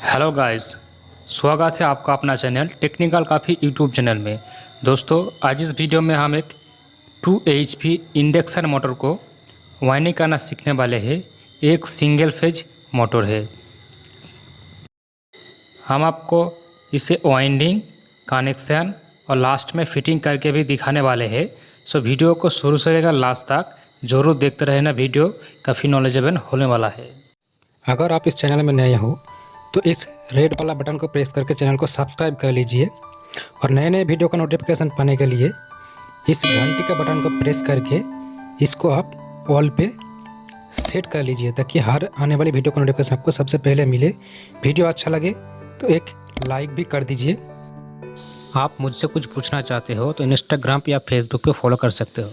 Hello guys, स्वागत है आपका अपना चैनल टेक्निकल काफ़ी यूट्यूब चैनल में। दोस्तों, आज इस वीडियो में हम एक 2 HP इंडक्शन मोटर को वाइंडिंग करना सीखने वाले हैं। एक सिंगल फेज मोटर है। हम आपको इसे वाइंडिंग, कनेक्शन और लास्ट में फिटिंग करके भी दिखाने वाले हैं। सो वीडियो को शुरू से लेकर लास्ट तक ज़रूर देखते रहना। वीडियो काफ़ी नॉलेजेबल होने वाला है। अगर आप इस चैनल में नए हो तो इस रेड वाला बटन को प्रेस करके चैनल को सब्सक्राइब कर लीजिए और नए नए वीडियो का नोटिफिकेशन पाने के लिए इस घंटी के बटन को प्रेस करके इसको आप ऑल पे सेट कर लीजिए ताकि हर आने वाली वीडियो का नोटिफिकेशन आपको सबसे पहले मिले। वीडियो अच्छा लगे तो एक लाइक भी कर दीजिए। आप मुझसे कुछ पूछना चाहते हो तो इंस्टाग्राम या फेसबुक पे फॉलो कर सकते हो।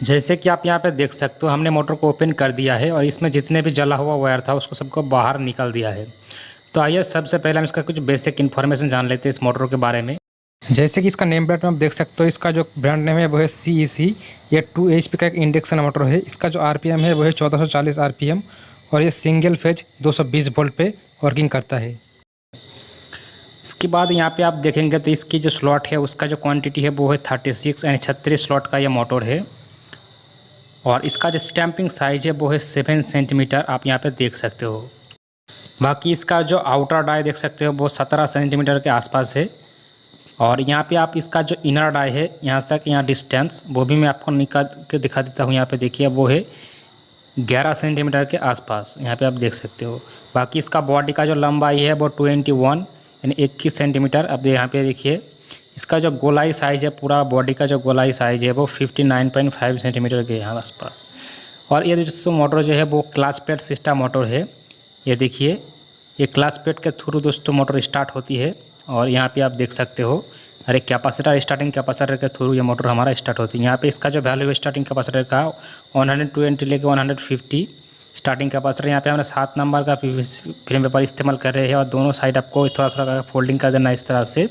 जैसे कि आप यहाँ पे देख सकते हो, हमने मोटर को ओपन कर दिया है और इसमें जितने भी जला हुआ वायर था उसको सबको बाहर निकाल दिया है। तो आइए सबसे पहले हम इसका कुछ बेसिक इन्फॉर्मेशन जान लेते हैं इस मोटर के बारे में। जैसे कि इसका नेम प्लेट में आप देख सकते हो, इसका जो ब्रांड नेम है वो है CEC। ये 2 HP का एक इंडक्शन मोटर है। इसका जो RPM है वो है 1440 RPM और ये सिंगल फेज 220 वोल्ट पे वर्किंग करता है। इसके बाद यहाँ पे आप देखेंगे तो इसकी जो स्लॉट है उसका जो क्वांटिटी है वो है 36 यानी 36 स्लॉट का ये मोटर है। और इसका जो स्टैंपिंग साइज़ है वो है 7 सेंटीमीटर, आप यहाँ पे देख सकते हो। बाकी इसका जो आउटर डाई देख सकते हो वो 17 सेंटीमीटर के आसपास है। और यहाँ पे आप इसका जो इनर डाई है यहाँ तक यहाँ डिस्टेंस वो भी मैं आपको निकाल के दिखा देता हूँ। यहाँ पे देखिए वो है 11 सेंटीमीटर के आसपास, यहाँ पे आप देख सकते हो। बाकी इसका बॉडी का जो लंबाई है वो 21 यानी 21 सेंटीमीटर। अब यहाँ पे देखिए इसका जो गोलाई साइज़ है, पूरा बॉडी का जो गोलाई साइज़ है वो 59.5 सेंटीमीटर के यहाँ आसपास। और ये दोस्तों मोटर जो है वो क्लच प्लेट सिस्टम मोटर है। ये देखिए ये क्लच प्लेट के थ्रू दोस्तों मोटर स्टार्ट होती है। और यहाँ पे आप देख सकते हो अरे कैपेसिटर, स्टार्टिंग कैपेसिटर के थ्रू ये मोटर हमारा स्टार्ट होती है। यहाँ पे इसका जो वैल्यू है स्टार्टिंग कैपेसिटर का 120 लेके 150 स्टार्टिंग कैपेसिटर। यहाँ पे हमने 7 नंबर का फिल्म पेपर इस्तेमाल कर रहे हैं और दोनों साइड आपको थोड़ा थोड़ा फोल्डिंग कर देना इस तरह से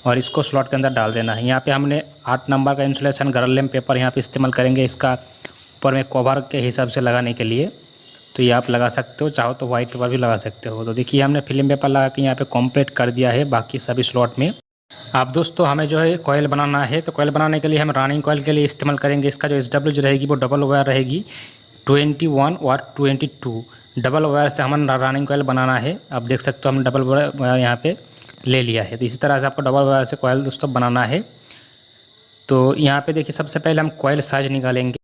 और इसको स्लॉट के अंदर डाल देना है। यहाँ पे हमने 8 नंबर का इंसुलेशन गर्लम पेपर यहाँ पे इस्तेमाल करेंगे इसका ऊपर में कवर के हिसाब से लगाने के लिए। तो ये आप लगा सकते हो, चाहो तो वाइट पेपर भी लगा सकते हो। तो देखिए हमने फिल्म पेपर लगा के यहाँ पे कंप्लीट कर दिया है बाकी सभी स्लॉट में। अब दोस्तों हमें जो है कॉयल बनाना है, तो कॉयल बनाने के लिए हम रनिंग कॉयल के लिए इस्तेमाल करेंगे इसका जो SW जो रहेगी वो डबल वायर रहेगी 21 और 22 डबल वायर से हम रनिंग कॉयल बनाना है। आप देख सकते हो हम डबल वायर यहाँ पे ले लिया है। तो इसी तरह से आपको डबल वायर से कॉयल दोस्तों बनाना है। तो यहाँ पे देखिए सबसे पहले हम कॉयल साइज निकालेंगे।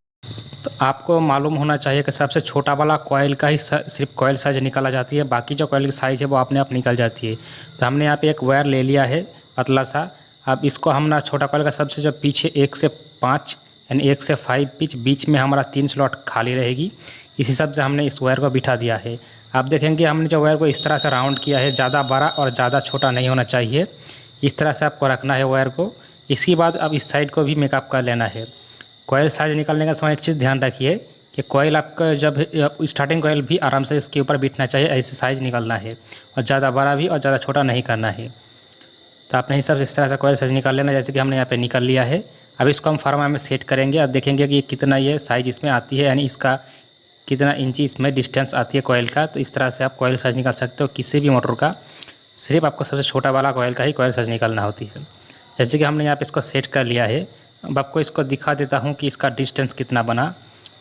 तो आपको मालूम होना चाहिए कि सबसे छोटा वाला कॉयल का ही सिर्फ कॉयल साइज निकाला जाती है, बाकी जो कॉयल की साइज़ है वो अपने आप निकल जाती है। तो हमने यहाँ पे एक वायर ले लिया है पतला सा। अब इसको हम ना छोटा कॉयल का सबसे जो पीछे 1 से 5 यानी 1 से 5 पिच बीच में हमारा 3 स्लॉट खाली रहेगी। इस हिसाब से हमने इस वायर को बिठा दिया है। आप देखेंगे हमने जो वायर को इस तरह से राउंड किया है, ज़्यादा बड़ा और ज़्यादा छोटा नहीं होना चाहिए। इस तरह से आपको रखना है वायर को। इसके बाद अब इस साइड को भी मेकअप कर लेना है। कॉयल साइज निकालने का समय एक चीज़ ध्यान रखिए कि कॉयल आपका जब स्टार्टिंग कॉयल भी आराम से इसके ऊपर बिठना चाहिए, ऐसे साइज़ निकालना है और ज़्यादा बड़ा भी और ज़्यादा छोटा नहीं करना है। तो आपने हिसाब से इस तरह से कॉयल साइज निकाल लेना, जैसे कि हमने यहाँ पे निकाल लिया है। अब इसको हम फार्मा में सेट करेंगे और देखेंगे कि कितना ये साइज़ इसमें आती है, यानी इसका कितना इंची इसमें डिस्टेंस आती है कॉयल का। तो इस तरह से आप कॉयल साइज निकाल सकते हो किसी भी मोटर का। सिर्फ आपको सबसे छोटा वाला कॉयल का ही कॉयल साइज निकालना होती है। जैसे कि हमने यहाँ पे इसको सेट कर लिया है। अब आपको इसको दिखा देता हूँ कि इसका डिस्टेंस कितना बना।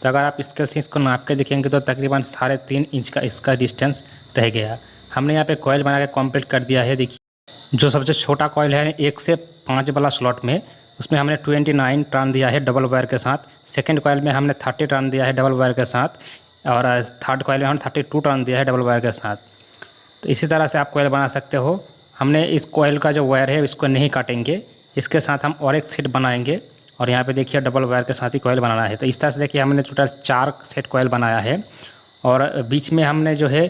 तो अगर आप स्केल से इसको नाप के देखेंगे तो तकरीबन 3.5 इंच का इसका डिस्टेंस रह गया। हमने यहाँ पे कॉयल बना के कंप्लीट कर दिया है। देखिए जो सबसे छोटा कॉयल है 1 से 5 वाला स्लॉट में, उसमें हमने 29 टर्न दिया है डबल वायर के साथ। सेकेंड कॉयल में हमने 30 टर्न दिया है डबल वायर के साथ और थर्ड कॉयल में हमने 32 टर्न दिया है डबल वायर के साथ। तो इसी तरह से आप कॉयल बना सकते हो। हमने इस कॉयल का जो वायर है इसको नहीं काटेंगे, इसके साथ हम और एक सेट बनाएंगे और यहाँ पे देखिए डबल वायर के साथ ही कॉयल बनाना है। तो इस तरह से देखिए हमने टोटल 4 सेट कॉयल बनाया है और बीच में हमने जो है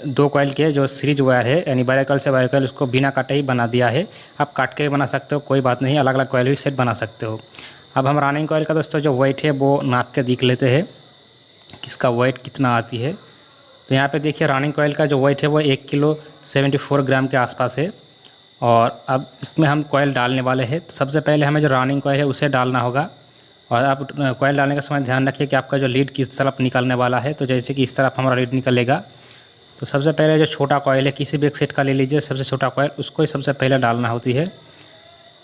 2 कॉयल के जो सीरीज वायर है यानी वायर कॉयल से वायर कॉयल उसको बिना काटे ही बना दिया है। आप काट के भी बना सकते हो, कोई बात नहीं, अलग अलग कॉयल भी सेट बना सकते हो। अब हम रनिंग कॉयल का दोस्तों जो वेट है वो नाप के देख लेते हैं कि इसका वेट कितना आती है। तो यहाँ पे देखिए रनिंग कॉयल का जो वेट है वो 1 किलो 74 ग्राम के आसपास है। और अब इसमें हम कॉयल डालने वाले हैं। तो सबसे पहले हमें जो रनिंग कॉयल है उसे डालना होगा। और आप कॉयल डालने का समय ध्यान रखिए कि आपका जो लीड किस तरफ निकलने वाला है। तो जैसे कि इस तरफ हमारा लीड निकलेगा, तो सबसे पहले जो छोटा कॉयल है किसी भी एक सेट का ले लीजिए, सबसे छोटा कॉयल उसको ही सबसे पहले डालना होती है।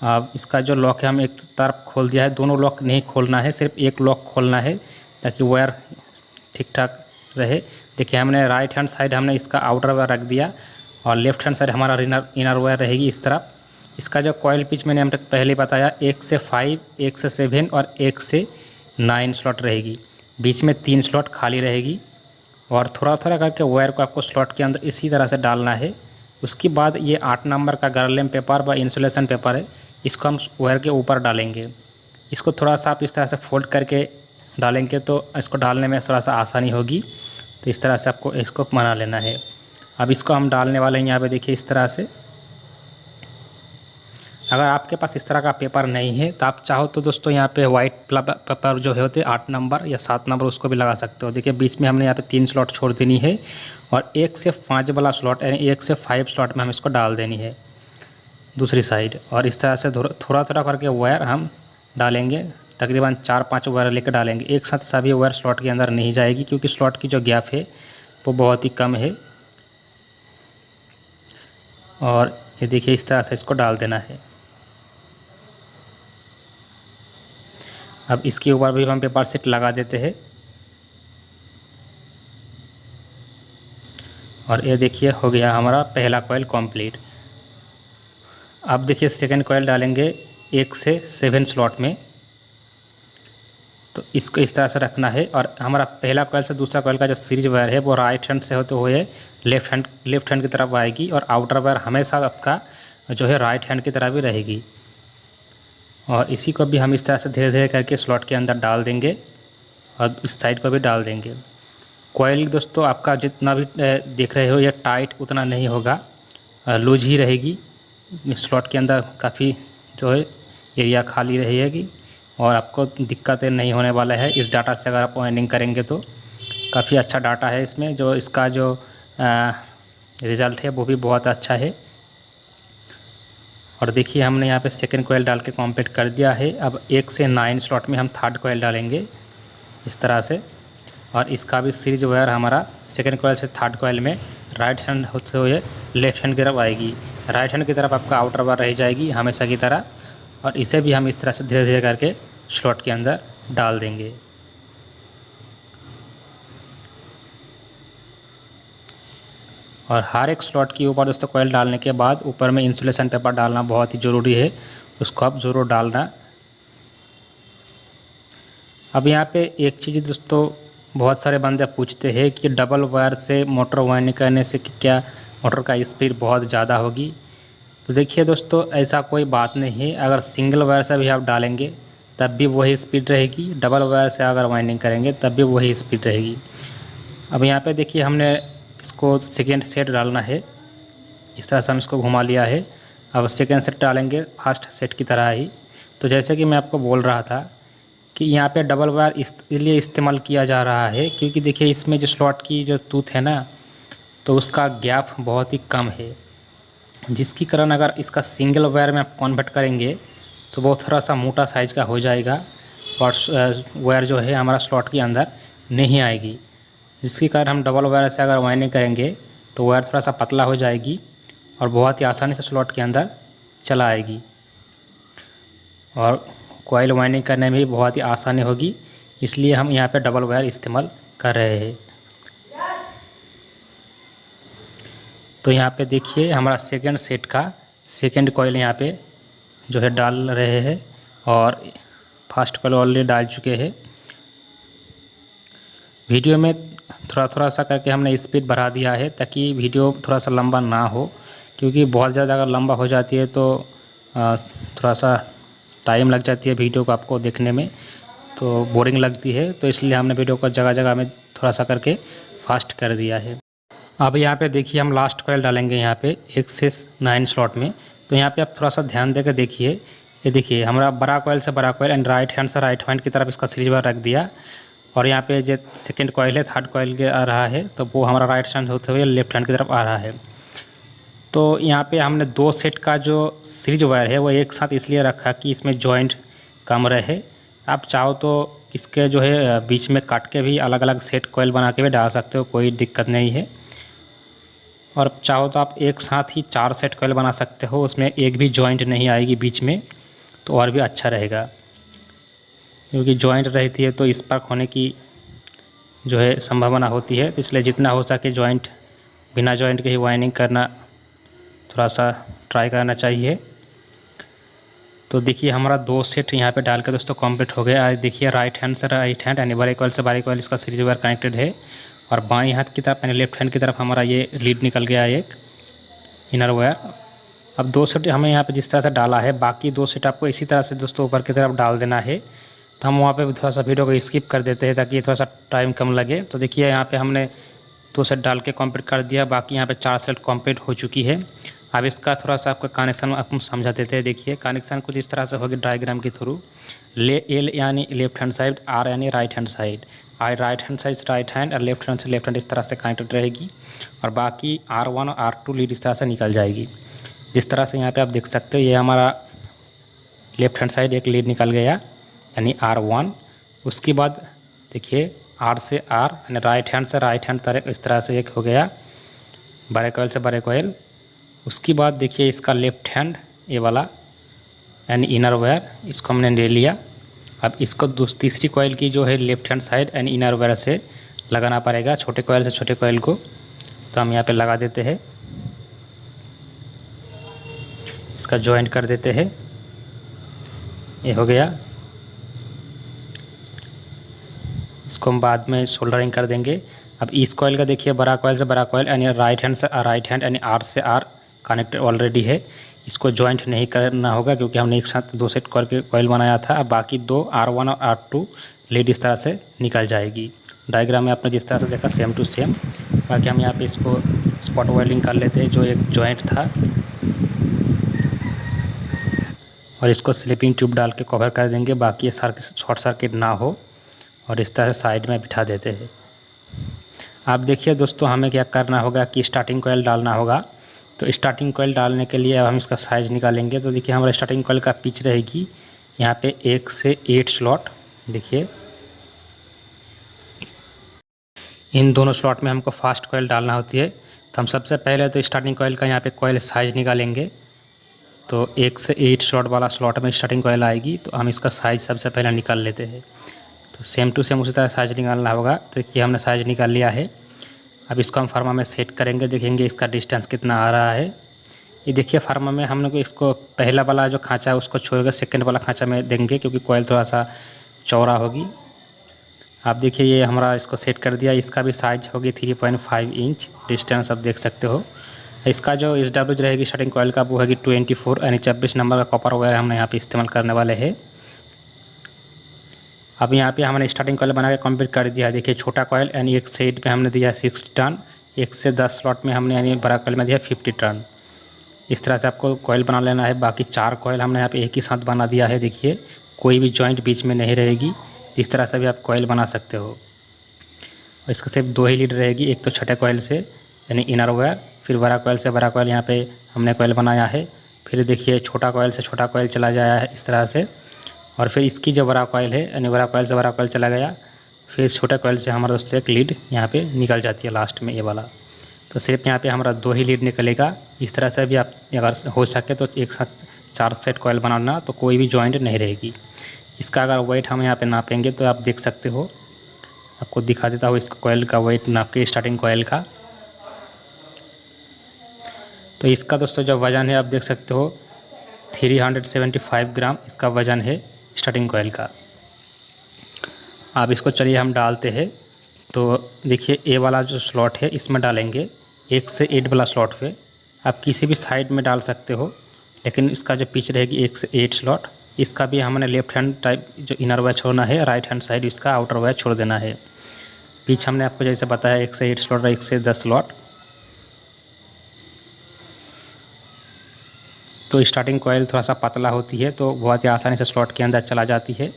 अब इसका जो लॉक है हम एक तरफ खोल दिया है, दोनों लॉक नहीं खोलना है, सिर्फ एक लॉक खोलना है ताकि वायर ठीक ठाक रहे। देखिए हमने राइट हैंड साइड हमने इसका आउटर वायर रख दिया और लेफ्ट हैंड साइड हमारा इनर वायर रहेगी इस तरफ। इसका जो कॉयल पिच मैंने हम पहले बताया 1 से 5, 1 से 7 और 1 से 9 स्लॉट रहेगी। बीच में 3 स्लॉट खाली रहेगी और थोड़ा थोड़ा करके वायर को आपको स्लॉट के अंदर इसी तरह से डालना है। उसके बाद ये 8 नंबर का गर्लम पेपर व इंसुलेशन पेपर है, इसको हम वायर के ऊपर डालेंगे। इसको थोड़ा सा आप इस तरह से फोल्ड करके डालेंगे तो इसको डालने में थोड़ा सा आसानी होगी। तो इस तरह से आपको इसको बना लेना है। अब इसको हम डालने वाले हैं यहाँ पे, देखिए इस तरह से। अगर आपके पास इस तरह का पेपर नहीं है तो आप चाहो तो दोस्तों यहाँ पे वाइट पेपर जो है होते 8 नंबर या 7 नंबर उसको भी लगा सकते हो। देखिए बीच में हमने यहाँ पे 3 स्लॉट छोड़ देनी है और 1 से 5 वाला स्लॉट यानी 1 से 5 स्लॉट में हम इसको डाल देनी है दूसरी साइड। और इस तरह से थोड़ा थोड़ा करके वायर हम डालेंगे, तकरीबन 4-5 वायर लेकर डालेंगे। एक साथ सभी वायर स्लॉट के अंदर नहीं जाएगी क्योंकि स्लॉट की जो गैप है वो बहुत ही कम है। और ये देखिए इस तरह से इसको डाल देना है। अब इसके ऊपर भी हम पेपर शीट लगा देते हैं और ये देखिए हो गया हमारा पहला कॉइल कंप्लीट। अब देखिए सेकंड कॉइल डालेंगे 1 से 7 स्लॉट में, तो इसको इस तरह से रखना है। और हमारा पहला कॉइल से दूसरा कॉइल का जो सीरीज वायर है वो राइट हैंड से होते हुए लेफ्ट हैंड की तरफ आएगी और आउटर वायर हमेशा आपका जो है राइट हैंड की तरफ भी रहेगी। और इसी को भी हम इस तरह से धीरे धीरे करके स्लॉट के अंदर डाल देंगे और इस साइड को भी डाल देंगे। कॉइल दोस्तों आपका जितना भी देख रहे हो ये टाइट उतना नहीं होगा, लूज ही रहेगी। स्लॉट के अंदर काफ़ी जो है एरिया खाली रहेगी और आपको दिक्कतें नहीं होने वाला है। इस डाटा से अगर आप वाइंडिंग करेंगे तो काफ़ी अच्छा डाटा है इसमें, जो इसका जो रिज़ल्ट है वो भी बहुत अच्छा है। और देखिए हमने यहाँ पे सेकंड कॉइल डाल के कंप्लीट कर दिया है। अब 1 से 9 स्लॉट में हम थर्ड कॉइल डालेंगे इस तरह से। और इसका भी सीरीज वायर हमारा सेकंड कॉइल से थर्ड कॉइल में राइट हैंड होते हुए लेफ्ट हैंड की तरफ आएगी। राइट हैंड की तरफ आपका आउटर वायर रह जाएगी हमेशा की तरह। और इसे भी हम इस तरह से धीरे धीरे करके स्लॉट के अंदर डाल देंगे। और हर एक स्लॉट के ऊपर दोस्तों कॉइल डालने के बाद ऊपर में इंसुलेशन पेपर डालना बहुत ही ज़रूरी है, उसको आप ज़रूर डालना। अब यहाँ पे एक चीज़ दोस्तों बहुत सारे बंदे पूछते हैं कि डबल वायर से मोटर वाइंडिंग करने से क्या मोटर का स्पीड बहुत ज़्यादा होगी। तो देखिए दोस्तों ऐसा कोई बात नहीं है। अगर सिंगल वायर से भी आप डालेंगे तब भी वही स्पीड रहेगी, डबल वायर से अगर वाइंडिंग करेंगे तब भी वही स्पीड रहेगी। अब यहाँ पे देखिए हमने इसको सेकेंड सेट डालना है, इस तरह से हम इसको घुमा लिया है। अब सेकेंड सेट डालेंगे फर्स्ट सेट की तरह ही। तो जैसे कि मैं आपको बोल रहा था कि यहाँ पे डबल वायर इसलिए इस्तेमाल किया जा रहा है क्योंकि देखिए इसमें जो स्लॉट की जो टूथ है ना तो उसका गैप बहुत ही कम है, जिसके कारण अगर इसका सिंगल वायर में आप कन्वर्ट करेंगे तो वो थोड़ा सा मोटा साइज़ का हो जाएगा और वायर जो है हमारा स्लॉट के अंदर नहीं आएगी। जिसके कारण हम डबल वायर से अगर वाइंडिंग करेंगे तो वायर थोड़ा सा पतला हो जाएगी और बहुत ही आसानी से स्लॉट के अंदर चला आएगी और कॉइल वाइंडिंग करने में भी बहुत ही आसानी होगी। इसलिए हम यहाँ पे डबल वायर इस्तेमाल कर रहे हैं। तो यहाँ पे देखिए हमारा सेकंड सेट का सेकंड कॉइल यहाँ पे जो है डाल रहे हैं और फर्स्ट कॉइल ऑलरेडी डाल चुके हैं। वीडियो में थोड़ा थोड़ा सा करके हमने स्पीड बढ़ा दिया है ताकि वीडियो थोड़ा सा लंबा ना हो, क्योंकि बहुत ज़्यादा अगर लंबा हो जाती है तो थोड़ा सा टाइम लग जाती है वीडियो को आपको देखने में, तो बोरिंग लगती है। तो इसलिए हमने वीडियो को जगह जगह में थोड़ा सा करके फास्ट कर दिया है। अब यहाँ पे देखिए हम लास्ट कॉइल डालेंगे यहाँ पे 1 से 9 स्लॉट में। तो यहाँ पे आप थोड़ा सा ध्यान देकर देखिए, ये देखिए हमारा बड़ा कॉइल से बड़ा कॉइल एंड राइट हैंड से राइट हैंड की तरफ इसका सीरीज वायर रख दिया। और यहाँ पे जो सेकंड कॉइल है थर्ड कॉइल के आ रहा है तो वो हमारा राइट हैंड होते हुए लेफ्ट हैंड की तरफ आ रहा है। तो यहाँ पे हमने 2 सेट का जो सीरीज वायर है वो एक साथ इसलिए रखा कि इसमें जॉइंट कम रहे। आप चाहो तो इसके जो है बीच में काट के भी अलग अलग सेट कॉइल बना के भी डाल सकते हो, कोई दिक्कत नहीं है। और चाहो तो आप एक साथ ही 4 सेट कॉइल बना सकते हो, उसमें एक भी जॉइंट नहीं आएगी बीच में, तो और भी अच्छा रहेगा। क्योंकि जॉइंट रहती है तो स्पार्क होने की जो है संभावना होती है, तो इसलिए जितना हो सके जॉइंट, बिना जॉइंट के ही वाइंडिंग करना थोड़ा सा ट्राई करना चाहिए। तो देखिए हमारा 2 सेट यहाँ पे डाल के दोस्तों कंप्लीट हो गया। आज देखिए राइट हैंड से राइट हैंड यानी बड़े कॉइल से बड़े कॉइल इसका सीरीज वायर कनेक्टेड है, और बाएं हाथ की तरफ यानी लेफ्ट हैंड की तरफ हमारा ये लीड निकल गया है एक इनर वायर। अब 2 सेट हमें यहाँ पे जिस तरह से डाला है, बाकी 2 सेट आपको इसी तरह से दोस्तों ऊपर की तरफ डाल देना है। तो हम वहाँ पे थोड़ा सा वीडियो को स्किप कर देते हैं ताकि थोड़ा सा टाइम कम लगे। तो देखिए यहाँ पे हमने 2 सेट डाल के कंप्लीट कर दिया, बाकी यहाँ पे 4 सेट कंप्लीट हो चुकी है। अब इसका थोड़ा सा आपका कनेक्शन आपको समझा देते हैं। देखिए कनेक्शन कुछ इस तरह से होगी डायग्राम के थ्रू। एल यानी लेफ्ट हैंड साइड, आर यानी right hand side, right hand side right hand और लेफ्ट हैंड से लेफ्ट हैंड इस तरह से कनेक्टेड रहेगी, और बाकी R1 और R2 लीड इस तरह से निकल जाएगी। जिस तरह से यहाँ पे आप देख सकते हो, ये हमारा लेफ्ट हैंड साइड एक लीड निकल गया यानी R1। उसके बाद देखिए R से R यानी राइट हैंड से राइट हैंड तरह इस तरह से एक हो गया बड़े कॉइल से बड़े कॉइल। उसके बाद देखिए इसका लेफ्ट हैंड ये वाला यानी इनर वायर, इसको हमने ले लिया। अब इसको तीसरी कॉइल की जो है लेफ्ट हैंड साइड यानी इनर वायर से लगाना पड़ेगा, छोटे कॉइल से छोटे कॉइल को। तो हम यहाँ पे लगा देते हैं, इसका जॉइंट कर देते हैं, ये हो गया। इसको हम बाद में सोल्डरिंग कर देंगे। अब इस कॉइल का देखिए बड़ा कॉइल से बड़ा कॉइल यानी राइट हैंड से राइट हैंड यानी R से R कनेक्टेड ऑलरेडी है, इसको जॉइंट नहीं करना होगा क्योंकि हमने एक साथ 2 सेट करके कॉइल बनाया था। अब बाकी 2 R1 और R2 लीड इस तरह से निकल जाएगी। डायग्राम में आपने जिस तरह से देखा सेम टू सेम। बाकी हम यहाँ पे इसको स्पॉट वेल्डिंग कर लेते हैं जो एक जॉइंट था, और इसको स्लीपिंग ट्यूब डाल के कवर कर देंगे, बाकी ये शॉर्ट सर्किट ना हो, और इस तरह से साइड में बिठा देते हैं। आप देखिए दोस्तों हमें क्या करना होगा कि स्टार्टिंग कॉइल डालना होगा। तो स्टार्टिंग कॉइल डालने के लिए अब हम इसका साइज़ निकालेंगे। तो देखिए हमारा स्टार्टिंग कॉइल का पिच रहेगी यहाँ पे 1 से 8 स्लॉट। देखिए इन दोनों स्लॉट में हमको फास्ट कॉइल डालना होती है। तो हम सबसे पहले तो स्टार्टिंग कॉइल का यहाँ पे कॉइल साइज़ निकालेंगे। तो 1 से 8 स्लॉट वाला स्लॉट में स्टार्टिंग कॉइल आएगी, तो हम इसका साइज़ सबसे पहले निकाल लेते हैं। तो सेम टू सेम उसी तरह साइज़ निकालना होगा। तो देखिए हमने साइज़ निकाल लिया है। अब इसको हम फार्मा में सेट करेंगे, देखेंगे इसका डिस्टेंस कितना आ रहा है। ये देखिए फार्मा में हम लोग इसको पहला वाला जो खाँचा है उसको छोड़कर सेकंड वाला खाँचा में देंगे क्योंकि कॉइल थोड़ा सा चौड़ा होगी। आप देखिए ये हमारा इसको सेट कर दिया। इसका भी साइज होगी 3.5 इंच, डिस्टेंस आप देख सकते हो। इसका जो SW रहेगी स्टार्टिंग कॉइल का वो होगी 24 यानी 24 नंबर का कॉपर वायर हमने यहाँ पे इस्तेमाल करने वाले हैं। अब यहाँ पे हमने स्टार्टिंग कॉइल बना के कंप्लीट कर दिया है। देखिए छोटा कॉइल यानी एक साइड पे हमने दिया 60 टर्न, 1 से 10 स्लॉट में हमने यानी बड़ा कॉइल में दिया 50 टर्न। इस तरह से आपको कॉइल बना लेना है। बाकी 4 कॉइल हमने यहाँ पे एक ही साथ बना दिया है। देखिए कोई भी जॉइंट बीच में नहीं रहेगी, इस तरह से भी आप कॉइल बना सकते हो। और इसका सिर्फ 2 ही लीड रहेगी, एक तो छोटे कॉइल से यानी इनर वायर, फिर बड़ा कॉइल से बड़ा कॉइल यहाँ पे हमने कॉइल बनाया है। फिर देखिए छोटा कॉइल से छोटा कॉइल चला जाया है इस तरह से, और फिर इसकी जो बड़ा कॉइल है यानी बड़ा कॉइल से बड़ा कॉइल चला गया, फिर छोटा कॉइल से हमारा दोस्तों एक लीड यहाँ पे निकल जाती है लास्ट में ये वाला। तो सिर्फ यहाँ पे हमारा 2 ही लीड निकलेगा। इस तरह से भी आप अगर हो सके तो एक साथ 4 सेट कॉइल बनाना, तो कोई भी जॉइंट नहीं रहेगी। इसका अगर वेट हम यहाँ पे नापेंगे तो आप देख सकते हो, आपको दिखा देता हूँ इसको कॉइल का वेट नाप के स्टार्टिंग कॉइल का। तो इसका दोस्तों जो वज़न है आप देख सकते हो 375 ग्राम इसका वज़न है स्टार्टिंग कॉइल का। अब इसको चलिए हम डालते हैं। तो देखिए ए वाला जो स्लॉट है इसमें डालेंगे 1 से 8 वाला स्लॉट पे। आप किसी भी साइड में डाल सकते हो, लेकिन इसका जो पिच रहेगी 1 से 8 स्लॉट। इसका भी हमने लेफ्ट हैंड टाइप जो इनर वायर छोड़ना है, राइट हैंड साइड इसका आउटर वायर छोड़ देना है। पिच हमने आपको जैसे बताया 1 से 8 स्लॉट, 1 से 10 स्लॉट। तो स्टार्टिंग कॉइल थोड़ा सा पतला होती है, तो बहुत ही आसानी से स्लॉट के अंदर चला जाती है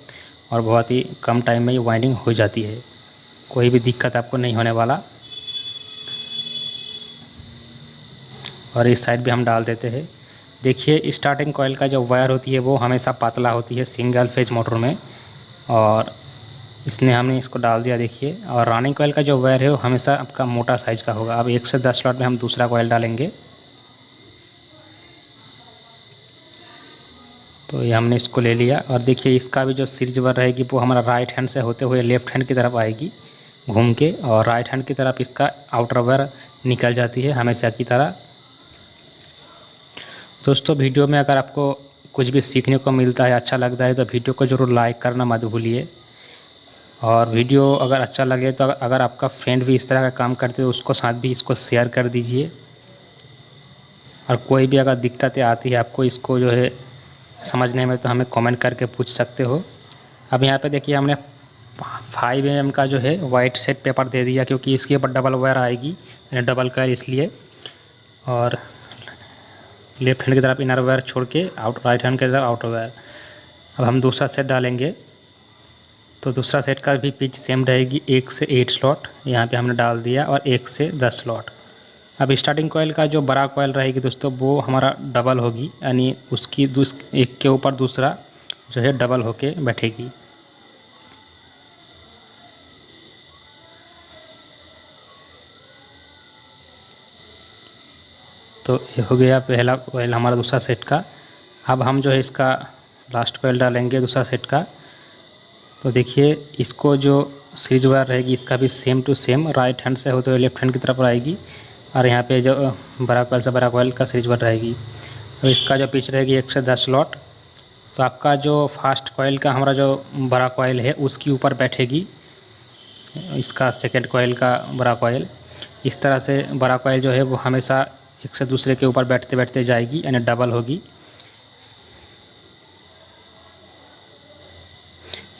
और बहुत ही कम टाइम में ये वाइंडिंग हो जाती है। कोई भी दिक्कत आपको नहीं होने वाला। और इस साइड भी हम डाल देते हैं। देखिए स्टार्टिंग कॉइल का जो वायर होती है वो हमेशा पतला होती है सिंगल फेज मोटर में, और इसने हमने इसको डाल दिया देखिए। और रनिंग कॉइल का जो वायर है वो हमेशा आपका मोटा साइज़ का होगा। अब 1 से 10 स्लॉट में हम दूसरा कॉइल डालेंगे। तो ये हमने इसको ले लिया। और देखिए इसका भी जो सीरीज वायर रहेगी वो हमारा राइट हैंड से होते हुए लेफ़्ट हैंड की तरफ आएगी घूम के, और राइट हैंड की तरफ इसका आउटर वायर निकल जाती है हमेशा की तरह। दोस्तों वीडियो में अगर आपको कुछ भी सीखने को मिलता है, अच्छा लगता है, तो वीडियो को ज़रूर लाइक करना मत भूलिए। और वीडियो अगर अच्छा लगे तो अगर आपका फ्रेंड भी इस तरह का काम करते हो उसको साथ भी इसको शेयर कर दीजिए। और कोई भी अगर दिक्कतें आती है आपको इसको जो है समझने में, तो हमें कमेंट करके पूछ सकते हो। अब यहाँ पे देखिए हमने 5 mm का जो है वाइट सेट पेपर दे दिया, क्योंकि इसके ऊपर डबल वायर आएगी, यानी डबल कॉइल इसलिए। और लेफ्ट हैंड की तरफ इनर वायर छोड़ के राइट हैंड की तरफ आउटर वायर। अब हम दूसरा सेट डालेंगे। तो दूसरा सेट का भी पिच सेम रहेगी, 1 से 8 स्लॉट यहाँ पे हमने डाल दिया, और 1 से 10 स्लॉट। अब स्टार्टिंग कॉइल का जो बड़ा कॉइल रहेगी दोस्तों वो हमारा डबल होगी, यानी उसकी एक के ऊपर दूसरा जो है डबल होके बैठेगी। तो ये हो गया पहला कॉइल हमारा दूसरा सेट का। अब हम जो है इसका लास्ट कॉइल डालेंगे दूसरा सेट का। तो देखिए इसको जो सीरीज वायर रहेगी इसका भी same to same right hand से होते हुए लेफ्ट हैंड की तरफ आएगी, और यहाँ पे जो बड़ा कॉइल से बड़ा कॉइल का सीरीज वायर रहेगी। और इसका जो पिच रहेगी 1 से 10 स्लॉट। तो आपका जो फास्ट कॉइल का हमारा जो बड़ा कॉइल है उसके ऊपर बैठेगी इसका सेकेंड कॉइल का बड़ा कॉइल। इस तरह से बड़ा कॉइल जो है वो हमेशा एक से दूसरे के ऊपर बैठते बैठते जाएगी, यानी डबल होगी।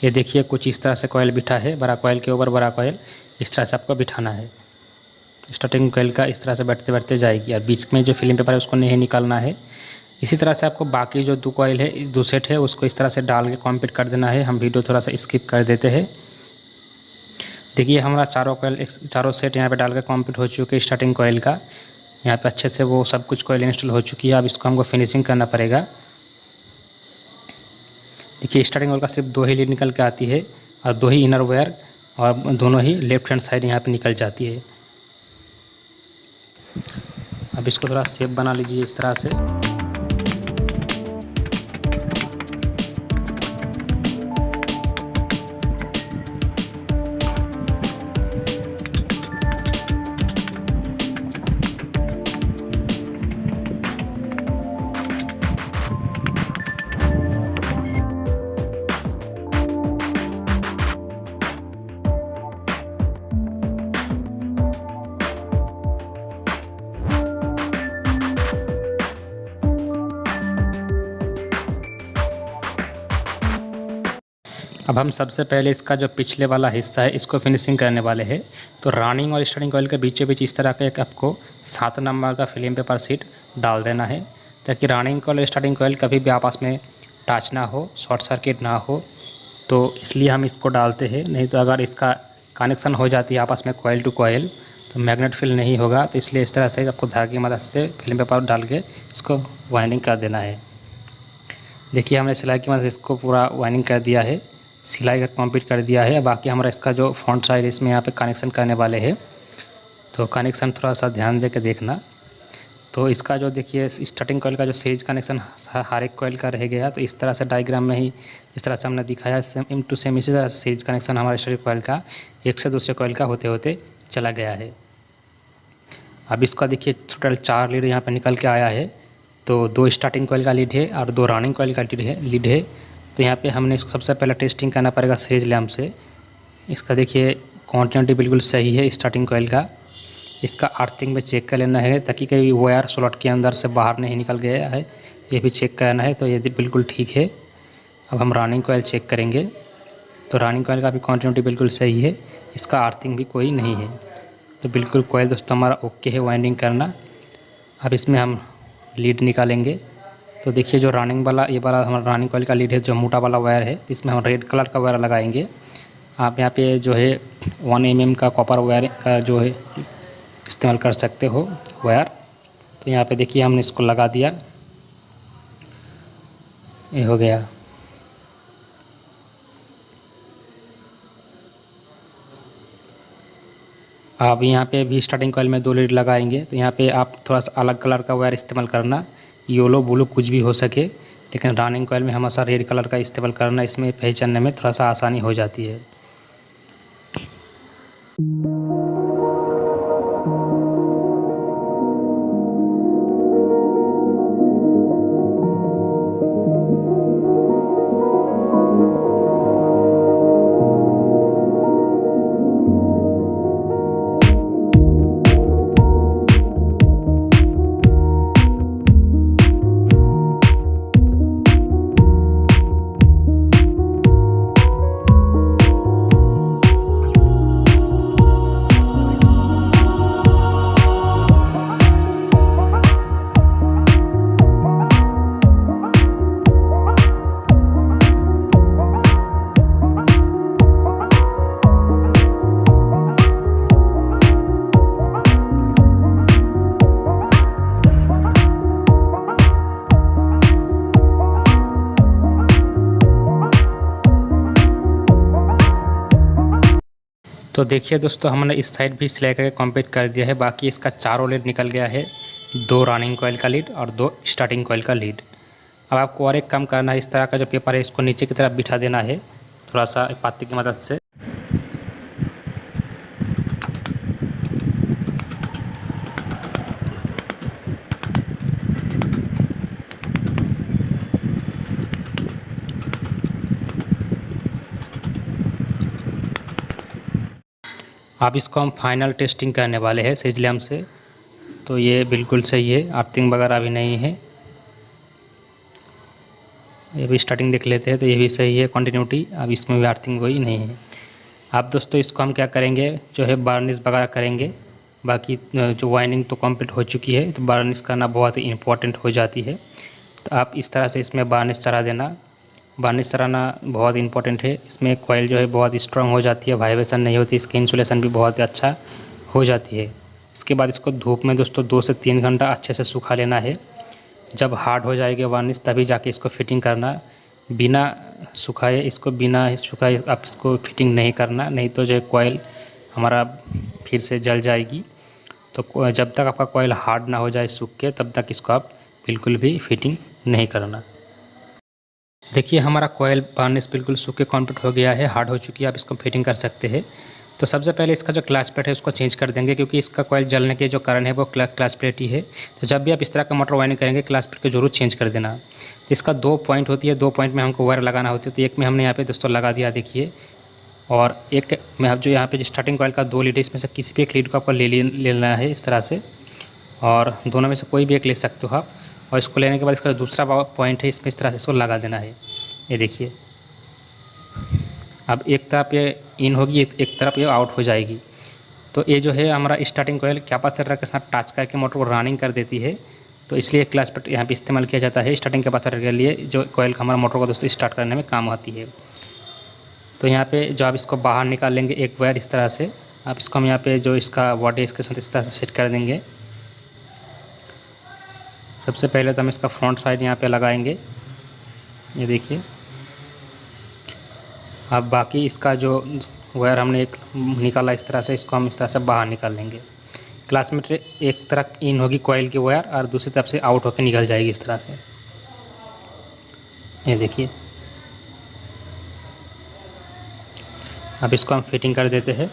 ये देखिए कुछ इस तरह से कॉइल बिठा है, बड़ा कॉइल के ऊपर बड़ा कॉइल, इस तरह से आपको बिठाना है। स्टार्टिंग कॉइल का इस तरह से बैठते बैठते जाएगी, और बीच में जो फिल्म पेपर है उसको नहीं निकालना है। इसी तरह से आपको बाकी जो 2 कॉइल है 2 सेट है उसको इस तरह से डाल के कंप्लीट कर देना है। हम वीडियो थोड़ा सा स्किप कर देते हैं। देखिए हमारा चारों कॉइल चारों सेट यहाँ पे डाल के कंप्लीट हो चुके हैं। स्टार्टिंग कॉइल का यहाँ पे अच्छे से वो सब कुछ कॉइल इंस्टॉल हो चुकी है। अब इसको हमको फिनिशिंग करना पड़ेगा। देखिए स्टार्टिंग कॉइल का सिर्फ 2 ही लीड निकल के आती है, और 2 ही इनर वायर, और दोनों ही लेफ्ट हैंड साइड यहाँ पे निकल जाती है। अब इसको थोड़ा शेप बना लीजिए इस तरह से। अब हम सबसे पहले इसका जो पिछले वाला हिस्सा है इसको फिनिशिंग करने वाले हैं। तो रनिंग और स्टार्टिंग कॉइल के बीचों बीच इस तरह का एक आपको 7 नंबर का फिल्म पेपर शीट डाल देना है, ताकि रनिंग कॉइल और स्टार्टिंग कॉइल कभी भी आपस में टच ना हो, शॉर्ट सर्किट ना हो। तो इसलिए हम इसको डालते हैं। नहीं तो अगर इसका कनेक्शन हो जाती है आपस में कॉइल टू कॉइल तो मैग्नेट फील नहीं होगा। तो इसलिए इस तरह से आपको धागे की मदद से फिल्म पेपर डाल के इसको वाइंडिंग कर देना है। देखिए हमने सिलाई की मदद से इसको पूरा वाइंडिंग कर दिया है, सिलाई का कंप्लीट कर दिया है। बाकी हमारा इसका जो फ्रंट साइड इसमें यहाँ पे कनेक्शन करने वाले हैं, तो कनेक्शन थोड़ा सा ध्यान दे के देखना। तो इसका जो देखिए स्टार्टिंग कॉइल का जो सीरीज कनेक्शन हर एक कॉइल का रह गया। तो इस तरह से डायग्राम में ही इस तरह से हमने दिखाया सेम टू सेम इसी तरह से सीरीज कनेक्शन हमारे स्टार्टिंग कॉइल का एक से दूसरे कॉइल का होते होते चला गया है। अब इसका देखिए टोटल 4 लीड यहाँ पर निकल के आया है। तो 2 स्टार्टिंग कॉइल का लीड है और 2 रनिंग कॉइल का लीड है। तो यहाँ पे हमने इसको सबसे पहले टेस्टिंग करना पड़ेगा सीरीज लैम्प से। इसका देखिए क्वांटिटी बिल्कुल सही है स्टार्टिंग कॉइल का। इसका अर्थिंग में चेक कर लेना है, ताकि कभी वायर स्लॉट के अंदर से बाहर नहीं निकल गया है, ये भी चेक करना है। तो ये बिल्कुल ठीक है। अब हम रनिंग कॉइल चेक करेंगे। तो रनिंग कॉइल का भी क्वांटिटी बिल्कुल सही है, इसका अर्थिंग भी कोई नहीं है। तो बिल्कुल कॉइल दोस्तों हमारा ओके है वाइंडिंग करना। अब इसमें हम लीड निकालेंगे। तो देखिए जो रनिंग वाला ये वाला हमारा रनिंग कॉइल का लीड है, जो मोटा वाला वायर है, इसमें हम रेड कलर का वायर लगाएंगे। आप यहाँ पे जो है 1 mm का कॉपर वायर का जो है इस्तेमाल कर सकते हो वायर। तो यहाँ पे देखिए हमने इसको लगा दिया, ये हो गया। अब यहाँ पे भी स्टार्टिंग कॉइल में 2 लीड लगाएंगे, तो यहाँ पे आप थोड़ा सा अलग कलर का वायर इस्तेमाल करना, येलो ब्लू कुछ भी हो सके, लेकिन रनिंग कॉइल में हमेशा रेड कलर का इस्तेमाल करना, इसमें पहचानने में थोड़ा सा आसानी हो जाती है। तो देखिए दोस्तों, हमने इस साइड भी सिलाई करके कंप्लीट कर दिया है। बाकी इसका चारों लीड निकल गया है, 2 रनिंग कॉइल का लीड और 2 स्टार्टिंग कॉइल का लीड। अब आपको और एक काम करना है, इस तरह का जो पेपर है इसको नीचे की तरफ बिठा देना है थोड़ा सा पाती की मदद से। अब इसको हम फाइनल टेस्टिंग करने वाले हैं सेज लैम्प से। तो ये बिल्कुल सही है, अर्थिंग वगैरह भी नहीं है। ये भी स्टार्टिंग देख लेते हैं, तो ये भी सही है कंटिन्यूटी, अब इसमें भी अर्थिंग कोई नहीं है। अब दोस्तों इसको हम क्या करेंगे, जो है बार्निश वगैरह करेंगे। बाकी जो वाइंडिंग तो कंप्लीट हो चुकी है, तो बार्निश करना बहुत ही इम्पोर्टेंट हो जाती है। तो आप इस तरह से इसमें बार्निश चढ़ा देना। बार्निश चढ़ाना बहुत इंपॉर्टेंट है, इसमें कॉइल जो है बहुत स्ट्रांग हो जाती है, वाइब्रेशन नहीं होती, इसकी इंसुलेशन भी बहुत अच्छा हो जाती है। इसके बाद इसको धूप में दोस्तों 2 से 3 घंटा अच्छे से सुखा लेना है। जब हार्ड हो जाएगी वार्निश तभी जाके इसको फिटिंग करना। बिना सुखाए इसको, बिना सुखाए आप इसको फिटिंग नहीं करना, नहीं तो जो है कॉइल हमारा फिर से जल जाएगी। तो जब तक आपका कॉइल हार्ड ना हो जाए सूख के, तब तक इसको आप बिल्कुल भी फिटिंग नहीं करना। देखिए हमारा कॉइल वार्निश बिल्कुल सूख के कंप्लीट हो गया है, हार्ड हो चुकी है, आप इसको फिटिंग कर सकते हैं। तो सबसे पहले इसका जो क्लच प्लेट है उसको चेंज कर देंगे, क्योंकि इसका कॉइल जलने के जो कारण है वो क्लच प्लेट ही है। तो जब भी आप इस तरह का मोटर वाइंडिंग करेंगे, क्लच प्लेट को जरूर चेंज कर देना। तो इसका 2 पॉइंट होती है, 2 पॉइंट में हमको वायर लगाना होती है। तो एक में हमने यहाँ पे दोस्तों लगा दिया देखिए, और एक में आप जो यहाँ पे स्टार्टिंग कॉइल का 2 लीड, इसमें से किसी भी एक लीड को आपको लेना है इस तरह से, और दोनों में से कोई भी एक ले सकते हो आप। और इसको लेने के बाद इसका दूसरा पॉइंट है, इसमें इस तरह से इसको लगा देना है। ये देखिए, अब एक तरफ ये इन होगी, एक तरफ ये आउट हो जाएगी। तो ये जो है हमारा स्टार्टिंग कॉइल कैपेसिटर के साथ टच करके मोटर को रनिंग कर देती है। तो इसलिए क्लच प्लेट यहाँ पे इस्तेमाल किया जाता है स्टार्टिंग कैपेसिटर के लिए, जो कॉइल हमारा मोटर को दोस्तों स्टार्ट करने में काम आती है। तो यहाँ पे जो आप इसको बाहर निकाल लेंगे एक वायर इस तरह से, आप इसको हम यहाँ पे जो इसका बॉडी इसके साथ इस तरह से सेट कर देंगे। सबसे पहले तो हम इसका फ्रंट साइड यहाँ पे लगाएंगे, ये देखिए। अब बाकी इसका जो वायर हमने एक निकाला इस तरह से, इसको हम इस तरह से बाहर निकाल लेंगे। क्लास में एक तरफ इन होगी कॉइल की वायर, और दूसरी तरफ से आउट होकर निकल जाएगी इस तरह से, ये देखिए। अब इसको हम फिटिंग कर देते हैं।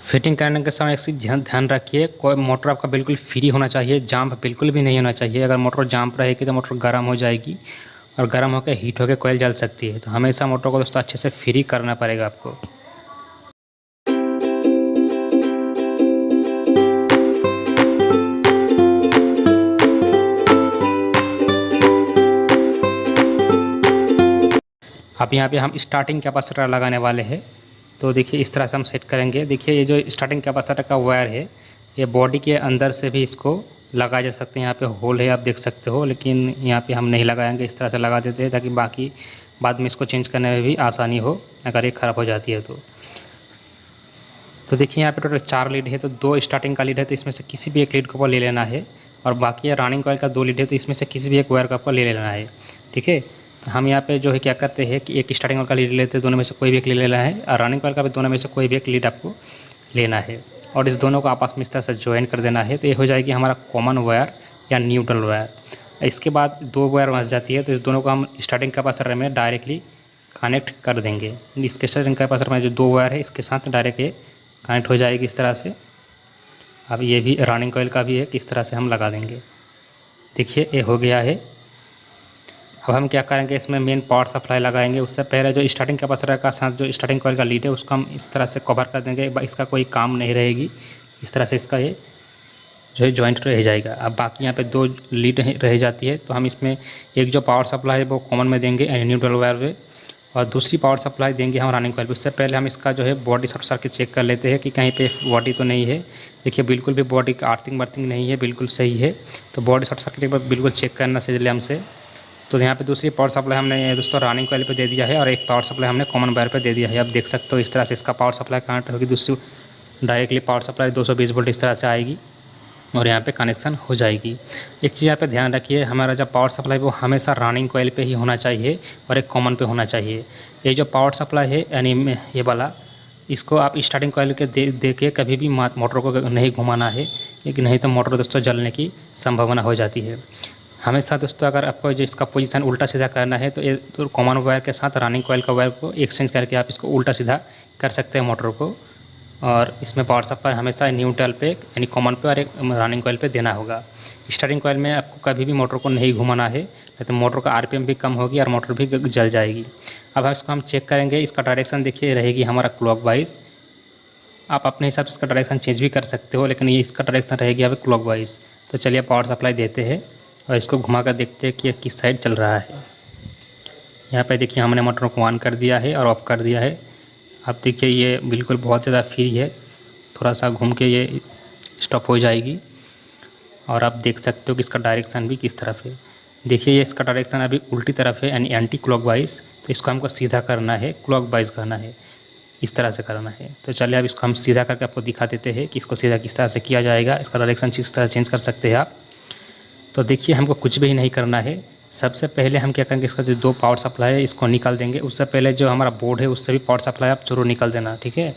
फिटिंग करने के समय इसी ध्यान रखिए, कोई मोटर आपका बिल्कुल फ्री होना चाहिए, जाम्प बिल्कुल भी नहीं होना चाहिए। अगर मोटर जाम्प रहेगी तो मोटर गर्म हो जाएगी, और गर्म होकर हीट होकर कॉइल जल सकती है। तो हमेशा मोटर को दोस्तों अच्छे से फ्री करना पड़ेगा आपको। अब यहाँ पे हम स्टार्टिंग कैपेसिटर लगाने वाले हैं। तो देखिए इस तरह से हम सेट करेंगे। देखिए ये जो स्टार्टिंग कैपेसिटर का वायर है, ये बॉडी के अंदर से भी इसको लगाए जा सकते हैं। यहाँ पे होल है, आप देख सकते हो, लेकिन यहाँ पे हम नहीं लगाएंगे, इस तरह से लगा देते हैं ताकि बाकी बाद में इसको चेंज करने में भी आसानी हो अगर ये ख़राब हो जाती है तो देखिए यहाँ पे टोटल 4 लीड है, तो 2 स्टार्टिंग का लीड है, तो इसमें से किसी भी एक लीड को आपको ले लेना है। और बाकी है रनिंग कॉइल का 2 लीड है, तो इसमें से किसी भी एक वायर को आपको ले लेना है। ठीक है, तो हम यहाँ पे जो है क्या करते हैं कि एक स्टार्टिंग का लीड लेते हैं, दोनों में से कोई भी एक ले लेना है, और रनिंग कॉइल का भी दोनों में से कोई भी एक लीड आपको लेना है, और इस दोनों को आपस में इस तरह से ज्वाइन कर देना है। तो ये हो जाएगी हमारा कॉमन वायर या न्यूट्रल वायर। इसके बाद 2 वायर फंस जाती है, तो इस दोनों को हम स्टार्टिंग कैपेसिटर में डायरेक्टली कनेक्ट कर देंगे। इसके स्टार्टिंग कैपेसिटर में जो 2 वायर है इसके साथ डायरेक्ट ये कनेक्ट हो जाएगी इस तरह से। अब ये भी रनिंग कॉइल का भी है, किस तरह से हम लगा देंगे। देखिए ये हो गया है। अब हम क्या करेंगे, इसमें मेन पावर सप्लाई लगाएंगे। उससे पहले जो स्टार्टिंग कैपेसिटर का साथ जो स्टार्टिंग कॉइल का लीड है उसको हम इस तरह से कवर कर देंगे, इसका कोई काम नहीं रहेगी। इस तरह से इसका ये जो है जॉइंट रह जाएगा। अब बाकी यहाँ पे 2 लीड रह जाती है, तो हम इसमें एक जो पावर सप्लाई है वो कॉमन में देंगे न्यूट्रल वायर पे, और दूसरी पावर सप्लाई देंगे हम रनिंग कॉइल पे। उससे पहले हम इसका जो है बॉडी शॉर्ट सर्किट चेक कर लेते हैं कि कहीं पे बॉडी तो नहीं है। देखिए बिल्कुल भी बॉडी का आर्थिंग बर्थिंग नहीं है, बिल्कुल सही है। तो बॉडी शॉर्ट सर्किट पर बिल्कुल चेक करना चाहिए हमसे। तो यहाँ पे दूसरी पावर सप्लाई हमने दोस्तों रनिंग कॉइल पे दे दिया है, और एक पावर सप्लाई हमने कॉमन वायर पे दे दिया है। अब देख सकते हो इस तरह से इसका पावर सप्लाई कनेक्ट होगी, दूसरी डायरेक्टली पावर सप्लाई 220 वोल्ट इस तरह से आएगी और यहाँ पे कनेक्शन हो जाएगी। एक चीज़ यहाँ पे ध्यान रखिए, हमारा जब पावर सप्लाई वो हमेशा रनिंग कॉइल पे ही होना चाहिए और एक कॉमन पे होना चाहिए। ये जो पावर सप्लाई है यानी ये वाला, इसको आप स्टार्टिंग कॉइल के दे के कभी भी मोटर को नहीं घुमाना है, क्योंकि नहीं तो मोटर दोस्तों जलने की संभावना हो जाती है। हमेशा दोस्तों अगर आपको जो इसका पोजीशन उल्टा सीधा करना है तो ये तो कॉमन वायर के साथ रनिंग कॉइल का वायर को एक्सचेंज करके आप इसको उल्टा सीधा कर सकते हैं मोटर को। और इसमें पावर सप्लाई हमेशा न्यूट्रल पे यानी कॉमन पे और एक रनिंग कॉइल पे देना होगा। स्टार्टिंग कॉइल में आपको कभी भी मोटर को नहीं घुमाना है, नहीं तो मोटर का आरपीएम भी कम होगी और मोटर भी जल जाएगी। अब इसको हम चेक करेंगे। इसका डायरेक्शन देखिए रहेगी हमारा क्लॉकवाइज। आप अपने हिसाब से इसका डायरेक्शन चेंज भी कर सकते हो, लेकिन ये इसका डायरेक्शन रहेगी अभी क्लॉकवाइज। तो चलिए पावर सप्लाई देते हैं और इसको घुमा कर देखते हैं कि ये किस साइड चल रहा है। यहाँ पे देखिए हमने मोटर को ऑन कर दिया है और ऑफ कर दिया है। अब देखिए ये बिल्कुल बहुत ज़्यादा फ्री है, थोड़ा सा घूम के ये स्टॉप हो जाएगी। और आप देख सकते हो कि इसका डायरेक्शन भी किस तरफ है। देखिए ये इसका डायरेक्शन अभी उल्टी तरफ है यानी एंटी क्लॉकवाइज। तो इसको हमको सीधा करना है, क्लॉकवाइज करना है, इस तरह से करना है। तो चलिए अब इसको हम सीधा करके आपको दिखा देते हैं कि इसको सीधा किस तरह से किया जाएगा। इसका डायरेक्शन किस तरह चेंज कर सकते हैं आप। तो देखिए हमको कुछ भी नहीं करना है। सबसे पहले हम क्या करेंगे, इसका जो 2 पावर सप्लाई है इसको निकाल देंगे। उससे पहले जो हमारा बोर्ड है उससे भी पावर सप्लाई आप जरूर निकाल देना, ठीक है।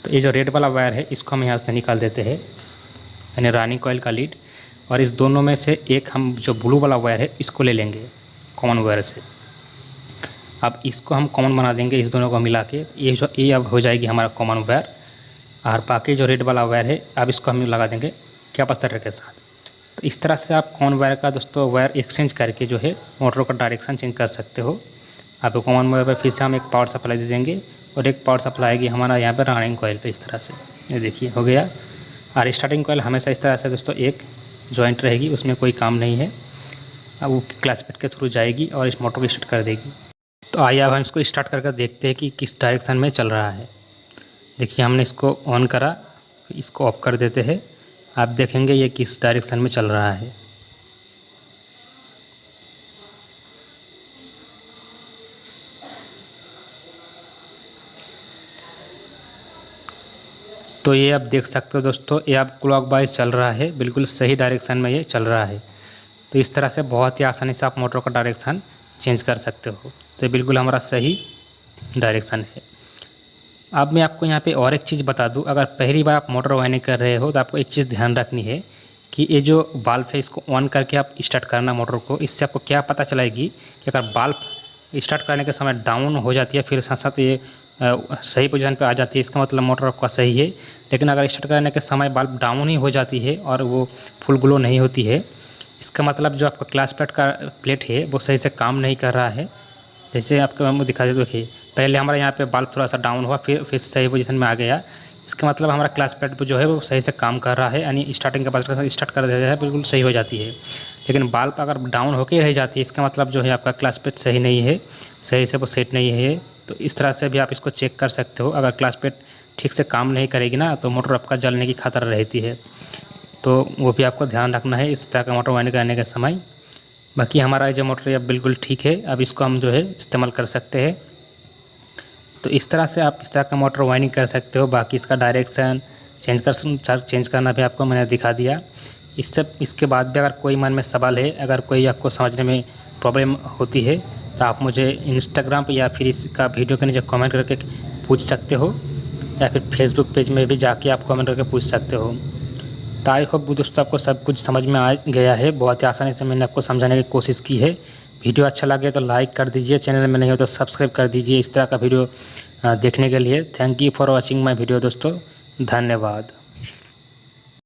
तो ये जो रेड वाला वायर है इसको हम यहाँ से निकाल देते हैं यानी रनिंग कॉइल का लीड, और इस दोनों में से एक हम जो ब्लू वाला वायर है इसको ले लेंगे कॉमन वायर से। अब इसको हम कॉमन बना देंगे इस दोनों को मिला के। ये अब हो जाएगी हमारा कॉमन वायर, और बाकी जो रेड वाला वायर है अब इसको हम लगा देंगे कैपेसिटर के साथ। तो इस तरह से आप कॉमन वायर का दोस्तों वायर एक्सचेंज करके जो है मोटर का डायरेक्शन चेंज कर सकते हो। आप कॉमन वायर पर फिर से हम एक पावर सप्लाई दे देंगे और एक पावर सप्लाई आएगी हमारा यहाँ पर रनिंग कॉइल पे इस तरह से। ये देखिए हो गया। और स्टार्टिंग कॉइल हमेशा इस तरह से दोस्तों एक जॉइंट रहेगी, उसमें कोई काम नहीं है। अब वो क्लच पेड के थ्रू जाएगी और इस मोटर को स्टार्ट कर देगी। तो आइए अब हम इसको स्टार्ट करके देखते हैं कि किस डायरेक्शन में चल रहा है। देखिए हमने इसको ऑन करा, इसको ऑफ कर देते हैं। आप देखेंगे ये किस डायरेक्शन में चल रहा है। तो ये आप देख सकते हो दोस्तों, ये अब क्लॉकवाइज चल रहा है, बिल्कुल सही डायरेक्शन में ये चल रहा है। तो इस तरह से बहुत ही आसानी से आप मोटर का डायरेक्शन चेंज कर सकते हो। तो बिल्कुल हमारा सही डायरेक्शन है। अब मैं आपको यहाँ पे और एक चीज़ बता दूँ, अगर पहली बार आप मोटर वायरिंग कर रहे हो तो आपको एक चीज़ ध्यान रखनी है कि ये जो बाल्ब है इसको ऑन करके आप स्टार्ट करना मोटर को। इससे आपको क्या पता चलेगी कि अगर बाल्ब स्टार्ट करने के समय डाउन हो जाती है फिर साथ साथ ये सही पोजीशन पे आ जाती है, इसका मतलब मोटर आपका सही है। लेकिन अगर स्टार्ट करने के समय बाल्ब डाउन ही हो जाती है और वो फुल ग्लो नहीं होती है, इसका मतलब जो आपका क्लास प्लेट है वो सही से काम नहीं कर रहा है। जैसे आपको हम दिखा देते, देखिए पहले हमारा यहाँ पे बाल्ब थोड़ा सा डाउन हुआ, फिर सही पोजीशन में आ गया। इसका मतलब हमारा क्लास प्लेट जो है वो सही से काम कर रहा है, यानी स्टार्टिंग कैपेसिटर स्टार्ट कर देता है, बिल्कुल सही हो जाती है। लेकिन बाल्ब अगर डाउन होकर रह जाती है, इसका मतलब जो है आपका क्लास प्लेट सही नहीं है, सही से वो सेट नहीं है। तो इस तरह से भी आप इसको चेक कर सकते हो। अगर क्लास प्लेट ठीक से काम नहीं करेगी ना तो मोटर आपका जलने की खतरा रहती है। तो वो भी आपको ध्यान रखना है इस तरह का मोटर वाइंडिंग करने के समय। बाकी हमारा जो मोटर है अब बिल्कुल ठीक है, अब इसको हम जो है इस्तेमाल कर सकते हैं। तो इस तरह से आप इस तरह का मोटर वाइंडिंग कर सकते हो। बाकी इसका डायरेक्शन चेंज करना भी आपको मैंने दिखा दिया। इसके बाद भी अगर कोई मन में सवाल है, अगर कोई आपको समझने में प्रॉब्लम होती है तो आप मुझे इंस्टाग्राम पे या फिर इसका वीडियो के नीचे कमेंट करके पूछ सकते हो, या फिर फेसबुक पेज में भी जाके आप कमेंट करके पूछ सकते हो। तो आई होप दोस्तों आपको सब कुछ समझ में आ गया है। बहुत ही आसानी से मैंने आपको समझाने की कोशिश की है। वीडियो अच्छा लगे तो लाइक कर दीजिए, चैनल में नहीं हो तो सब्सक्राइब कर दीजिए इस तरह का वीडियो देखने के लिए। Thank you for watching my video दोस्तों, धन्यवाद।